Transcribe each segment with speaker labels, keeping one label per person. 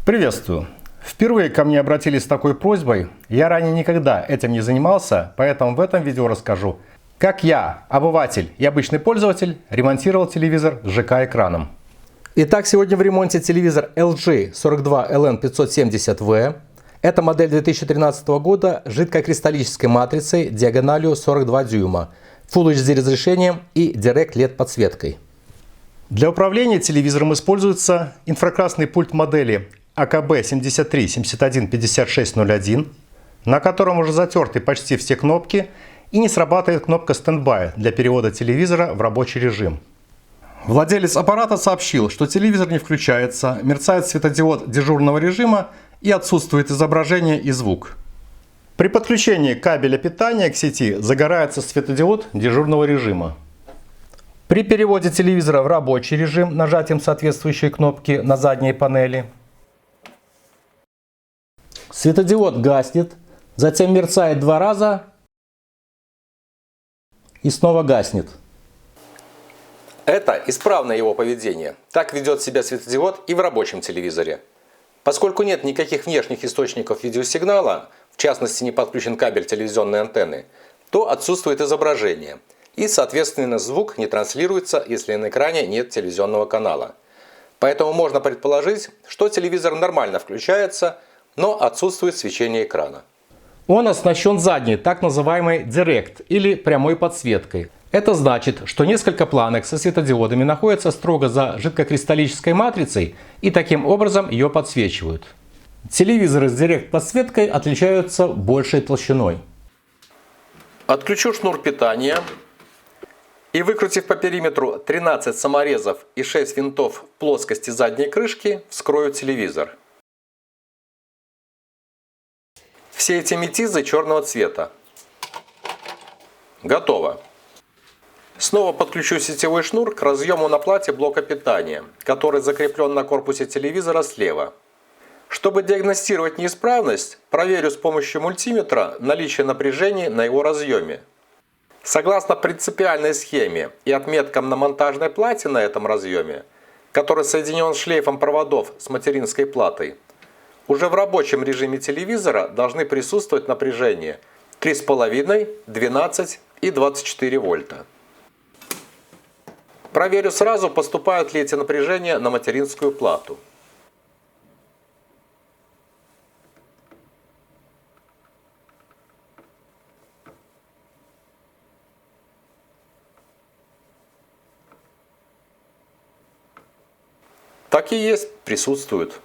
Speaker 1: Приветствую! Впервые ко мне обратились с такой просьбой. Я ранее никогда этим не занимался, поэтому в этом видео расскажу, как я, обыватель и обычный пользователь, ремонтировал телевизор с ЖК-экраном. Итак, сегодня в ремонте телевизор LG 42LN570V. Это модель 2013 года с жидкокристаллической матрицей диагональю 42 дюйма, Full HD разрешением и Direct LED подсветкой. Для управления телевизором используется инфракрасный пульт модели АКБ 73 71 5601, на котором уже затерты почти все кнопки и не срабатывает кнопка стендбай для перевода телевизора в рабочий режим. Владелец аппарата сообщил, что телевизор не включается, мерцает светодиод дежурного режима и отсутствует изображение и звук. При подключении кабеля питания к сети загорается светодиод дежурного режима. При переводе телевизора в рабочий режим нажатием соответствующей кнопки на задней панели светодиод гаснет, затем мерцает два раза и снова гаснет.
Speaker 2: Это исправное его поведение. Так ведет себя светодиод и в рабочем телевизоре. Поскольку нет никаких внешних источников видеосигнала, в частности не подключен кабель телевизионной антенны, то отсутствует изображение. И, соответственно, звук не транслируется, если на экране нет телевизионного канала. Поэтому можно предположить, что телевизор нормально включается, но отсутствует свечение экрана.
Speaker 1: Он оснащен задней, так называемой Direct или прямой подсветкой. Это значит, что несколько планок со светодиодами находятся строго за жидкокристаллической матрицей и таким образом ее подсвечивают. Телевизоры с Direct подсветкой отличаются большей толщиной.
Speaker 2: Отключу шнур питания и, выкрутив по периметру 13 саморезов и 6 винтов в плоскости задней крышки, вскрою телевизор. Все эти метизы черного цвета. Готово. Снова подключу сетевой шнур к разъему на плате блока питания, который закреплен на корпусе телевизора слева. Чтобы диагностировать неисправность, проверю с помощью мультиметра наличие напряжения на его разъеме. Согласно принципиальной схеме и отметкам на монтажной плате на этом разъеме, который соединен шлейфом проводов с материнской платой, уже в рабочем режиме телевизора должны присутствовать напряжения 3,5, 12 и 24 вольта. Проверю сразу, поступают ли эти напряжения на материнскую плату. Так и есть, присутствуют.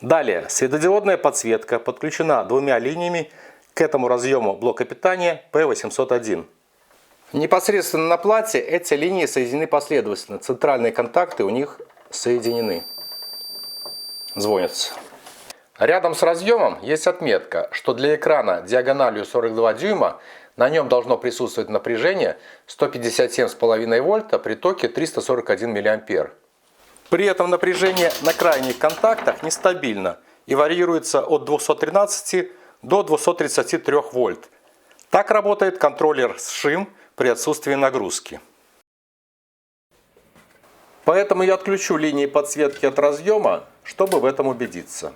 Speaker 2: Далее, светодиодная подсветка подключена двумя линиями к этому разъему блока питания P801. Непосредственно на плате эти линии соединены последовательно. Центральные контакты у них соединены. Звонятся. Рядом с разъемом есть отметка, что для экрана диагональю 42 дюйма на нем должно присутствовать напряжение 157,5 вольта при токе 341 мА. При этом напряжение на крайних контактах нестабильно и варьируется от 213 до 233 вольт. Так работает контроллер СШИМ при отсутствии нагрузки. Поэтому я отключу линии подсветки от разъема, чтобы в этом убедиться.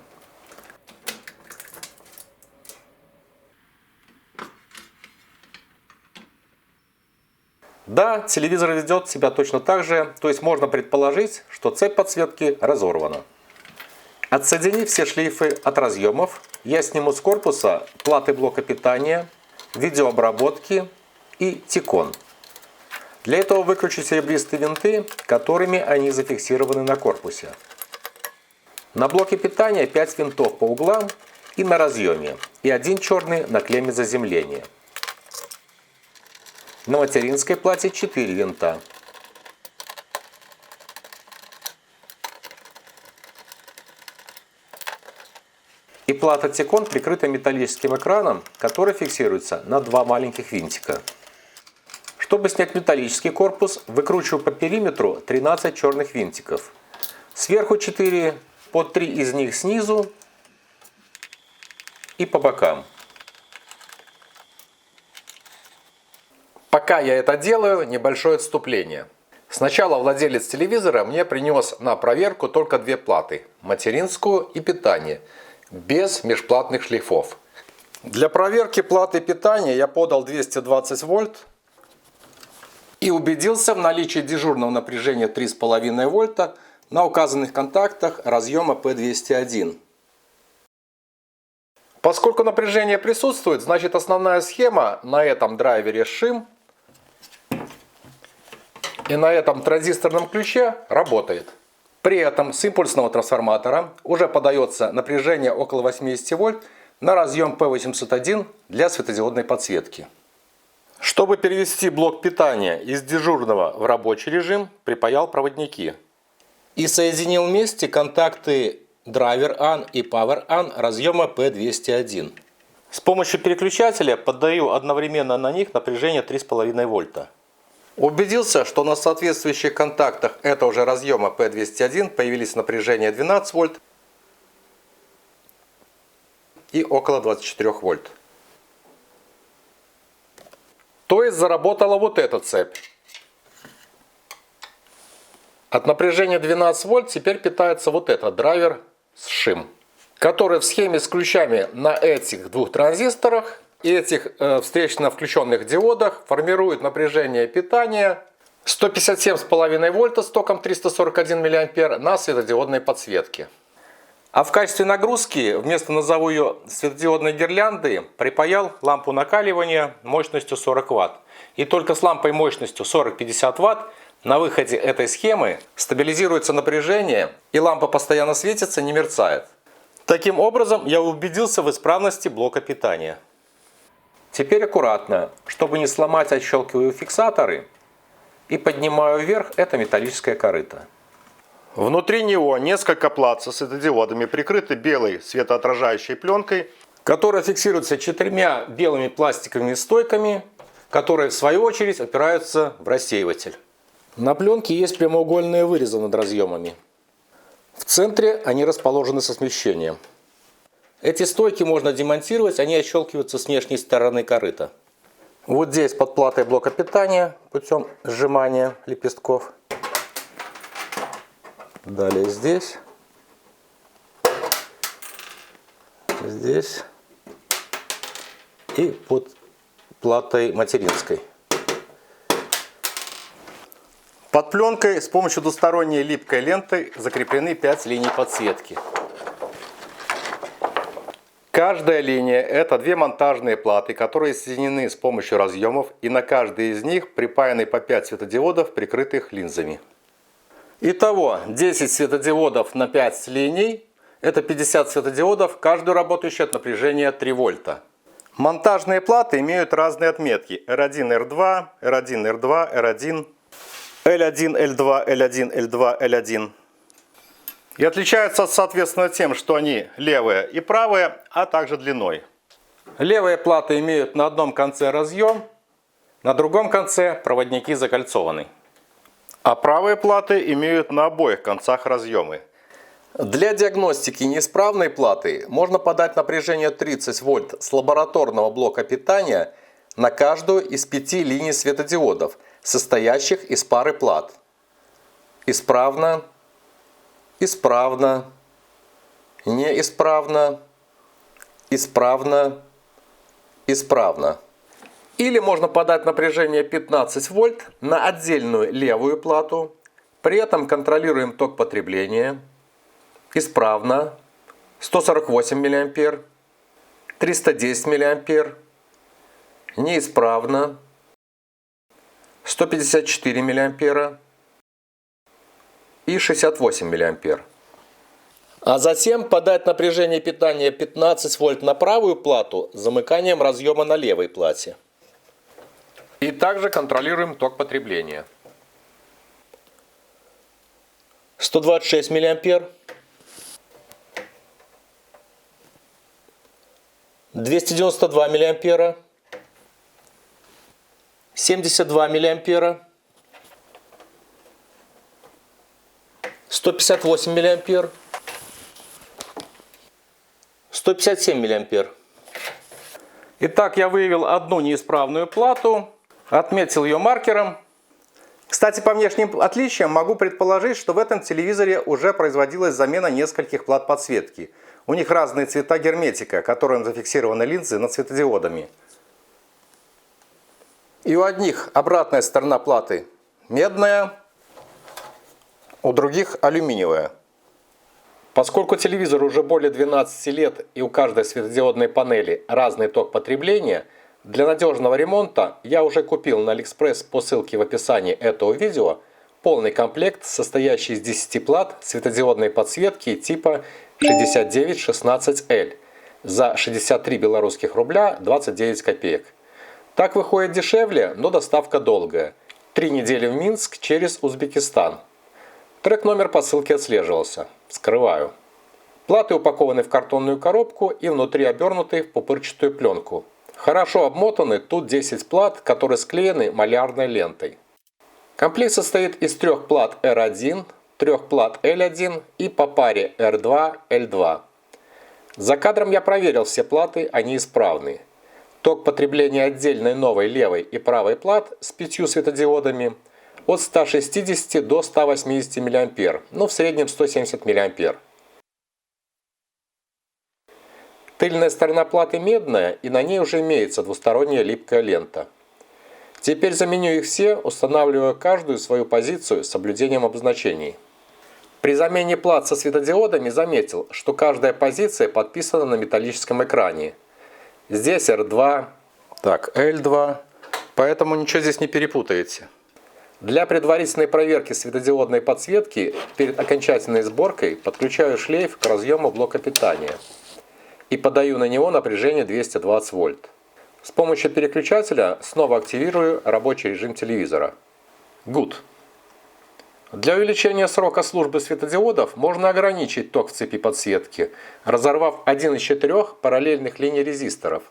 Speaker 2: Да, телевизор ведет себя точно так же, то есть можно предположить, что цепь подсветки разорвана. Отсоединив все шлейфы от разъемов, я сниму с корпуса платы блока питания, видеообработки и Тикон. Для этого выкручу серебристые винты, которыми они зафиксированы на корпусе. На блоке питания 5 винтов по углам и на разъеме, и один черный на клемме заземления. На материнской плате 4 винта. И плата Тикон прикрыта металлическим экраном, который фиксируется на 2 маленьких винтика. Чтобы снять металлический корпус, выкручиваю по периметру 13 черных винтиков. Сверху 4, по 3 из них снизу и по бокам. Пока я это делаю, небольшое отступление. Сначала владелец телевизора мне принес на проверку только две платы – материнскую и питание, без межплатных шлейфов. Для проверки платы питания я подал 220 вольт и убедился в наличии дежурного напряжения 3,5 вольта на указанных контактах разъема P201. Поскольку напряжение присутствует, значит основная схема на этом драйвере SHIM и на этом транзисторном ключе работает. При этом с импульсного трансформатора уже подается напряжение около 80 вольт на разъем P801 для светодиодной подсветки. Чтобы перевести блок питания из дежурного в рабочий режим, припаял проводники и соединил вместе контакты Driver ON и Power ON разъема P201. С помощью переключателя поддаю одновременно на них напряжение 3,5 вольта. Убедился, что на соответствующих контактах этого же разъема P201 появились напряжения 12 вольт и около 24 вольт. То есть заработала вот эта цепь. От напряжения 12 вольт теперь питается вот этот драйвер с SHIM, который в схеме с ключами на этих двух транзисторах и этих встречно включенных диодах формирует напряжение питания 157,5 вольта с током 341 мА на светодиодной подсветке. А в качестве нагрузки вместо, назову ее, светодиодной гирлянды припаял лампу накаливания мощностью 40 Вт. И только с лампой мощностью 40-50 Вт на выходе этой схемы стабилизируется напряжение и лампа постоянно светится, не мерцает. Таким образом я убедился в исправности блока питания. Теперь аккуратно, чтобы не сломать, отщелкиваю фиксаторы и поднимаю вверх это металлическое корыто. Внутри него несколько плат со светодиодами прикрыты белой светоотражающей пленкой, которая фиксируется 4 белыми пластиковыми стойками, которые в свою очередь опираются в рассеиватель. На пленке есть прямоугольные вырезы над разъемами. В центре они расположены со смещением. Эти стойки можно демонтировать, они отщелкиваются с внешней стороны корыта. Вот здесь под платой блока питания путем сжимания лепестков. Далее здесь. Здесь. И под платой материнской. Под пленкой с помощью двусторонней липкой ленты закреплены 5 линий подсветки. Каждая линия – это 2 монтажные платы, которые соединены с помощью разъемов, и на каждой из них припаяны по 5 светодиодов, прикрытых линзами. Итого 10 светодиодов на 5 линий – это 50 светодиодов, каждый работающий от напряжения 3 вольта. Монтажные платы имеют разные отметки R1, R2, R1, R2, R1, L1, L2, L1, L2, L1. И отличаются соответственно тем, что они левые и правые, а также длиной. Левые платы имеют на одном конце разъем, на другом конце проводники закольцованы. А правые платы имеют на обоих концах разъемы. Для диагностики неисправной платы можно подать напряжение 30 вольт с лабораторного блока питания на каждую из 5 линий светодиодов, состоящих из пары плат. Исправно, исправно, неисправно, исправно, исправно. Или можно подать напряжение 15 вольт на отдельную левую плату, при этом контролируем ток потребления. Исправно, 148 мА, 310 мА, неисправно, 154 мА и 68 мА. А затем подать напряжение питания 15 вольт на правую плату с замыканием разъема на левой плате. И также контролируем ток потребления. 126 мА, 292 мА, 72 мА, 158 мА, 157 мА. Итак, я выявил одну неисправную плату, отметил ее маркером
Speaker 1: Кстати, по внешним отличиям могу предположить, что в этом телевизоре уже производилась замена нескольких плат подсветки. У них разные цвета герметика, которым зафиксированы линзы над светодиодами. И у одних обратная сторона платы медная, у других алюминиевая. Поскольку телевизору уже более 12 лет и у каждой светодиодной панели разный ток потребления, для надежного ремонта я уже купил на AliExpress по ссылке в описании этого видео полный комплект, состоящий из 10 плат светодиодной подсветки типа 6916L за 63 белорусских рубля 29 копеек. Так выходит дешевле, но доставка долгая. 3 недели в Минск через Узбекистан. Трек-номер по ссылке отслеживался. Скрываю. Платы упакованы в картонную коробку и внутри обернуты в пупырчатую пленку. Хорошо обмотаны тут 10 плат, которые склеены малярной лентой. Комплект состоит из 3 плат R1, 3 плат L1 и по паре R2, L2. За кадром я проверил все платы, они исправны. Ток потребления отдельной новой левой и правой плат с 5 светодиодами от 160 до 180 мА, но в среднем 170 мА. Тыльная сторона платы медная, и на ней уже имеется двусторонняя липкая лента. Теперь заменю их все, устанавливая каждую свою позицию с соблюдением обозначений. При замене плат со светодиодами заметил, что каждая позиция подписана на металлическом экране. Здесь R2, так, L2, поэтому ничего здесь не перепутаете. Для предварительной проверки светодиодной подсветки перед окончательной сборкой подключаю шлейф к разъему блока питания и подаю на него напряжение 220 вольт. С помощью переключателя снова активирую рабочий режим телевизора. Good. Для увеличения срока службы светодиодов можно ограничить ток в цепи подсветки, разорвав один из 4 параллельных линий резисторов.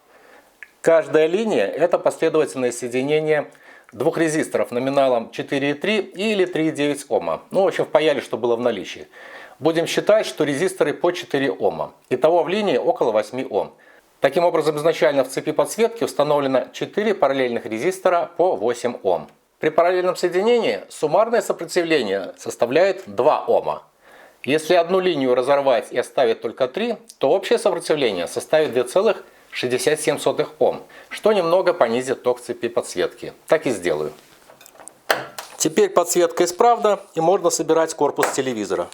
Speaker 1: Каждая линия – это последовательное соединение двух резисторов номиналом 4,3 или 3,9 Ома. Ну, в общем, впаяли, что было в наличии. Будем считать, что резисторы по 4 Ома. Итого в линии около 8 Ом. Таким образом, изначально в цепи подсветки установлено 4 параллельных резистора по 8 Ом. При параллельном соединении суммарное сопротивление составляет 2 Ома. Если одну линию разорвать и оставить только 3, то общее сопротивление составит 2,67 Ом, что немного понизит ток цепи подсветки. Так и сделаю. Теперь подсветка исправна и можно собирать корпус телевизора.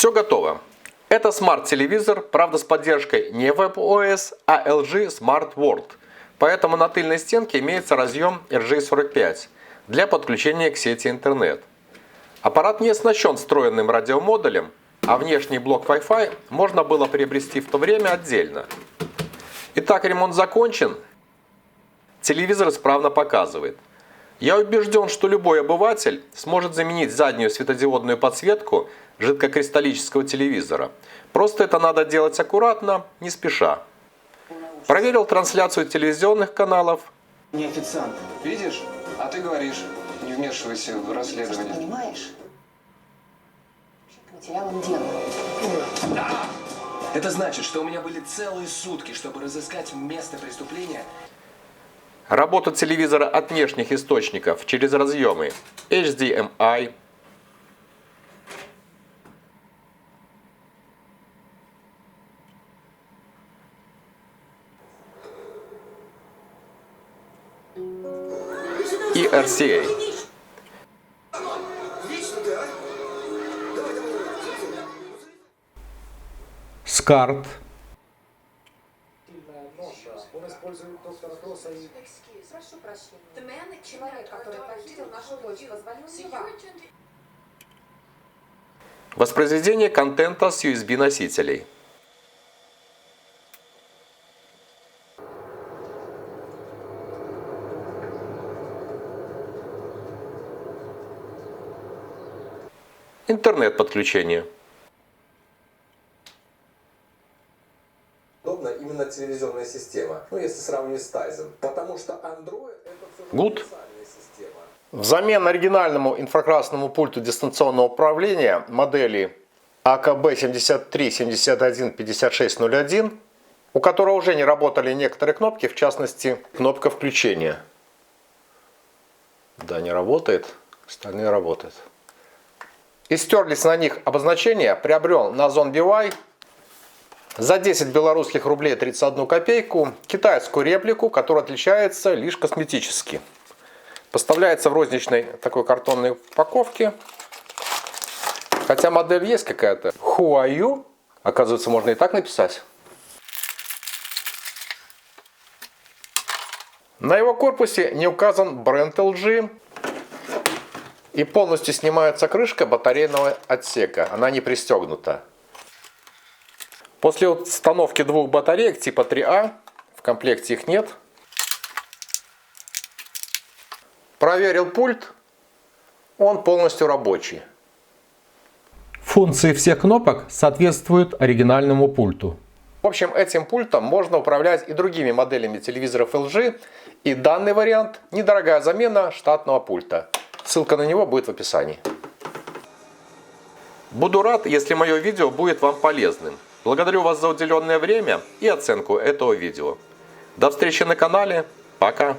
Speaker 1: Все готово. Это смарт-телевизор, правда с поддержкой не WebOS, а LG Smart World. Поэтому на тыльной стенке имеется разъем RJ45 для подключения к сети интернет. Аппарат не оснащен встроенным радиомодулем, а внешний блок Wi-Fi можно было приобрести в то время отдельно. Итак, ремонт закончен. Телевизор исправно показывает. Я убежден, что любой обыватель сможет заменить заднюю светодиодную подсветку жидкокристаллического телевизора. Просто это надо делать аккуратно, не спеша. Проверил трансляцию телевизионных каналов.
Speaker 3: Не официант, видишь? А ты говоришь, не вмешивайся в расследование.
Speaker 4: Ты понимаешь? К материалам дела.
Speaker 3: Это значит, что у меня были целые сутки, чтобы разыскать место преступления.
Speaker 2: Работа телевизора от внешних источников через разъемы HDMI, и RCA. SCART.
Speaker 4: Прошу прощения. Человек, который похитил нашу дочь, позвонил вам.
Speaker 2: Воспроизведение контента с USB-носителей. Интернет-подключение.
Speaker 5: Удобна именно телевизионная система, ну если сравнивать с Tizen, потому что Android это все же
Speaker 2: Good.
Speaker 5: универсальная система.
Speaker 1: Взамен оригинальному инфракрасному пульту дистанционного управления модели АКБ 73 71 5601
Speaker 2: у которого уже не работали некоторые кнопки, в частности, кнопка включения. Да, не работает, остальные работают. И стерлись на них обозначения, приобрел на ZoneBY за 10 белорусских рублей 31 копейку китайскую реплику, которая отличается лишь косметически. Поставляется в розничной такой картонной упаковке. Хотя модель есть какая-то. Huayu. Оказывается, можно и так написать. На его корпусе не указан бренд LG. И полностью снимается крышка батарейного отсека. Она не пристегнута. После установки двух батареек типа 3А, в комплекте их нет, проверил пульт, он полностью рабочий.
Speaker 1: Функции всех кнопок соответствуют оригинальному пульту.
Speaker 2: В общем, этим пультом можно управлять и другими моделями телевизоров LG, и данный вариант – недорогая замена штатного пульта. Ссылка на него будет в описании. Буду рад, если мое видео будет вам полезным. Благодарю вас за уделенное время и оценку этого видео. До встречи на канале. Пока.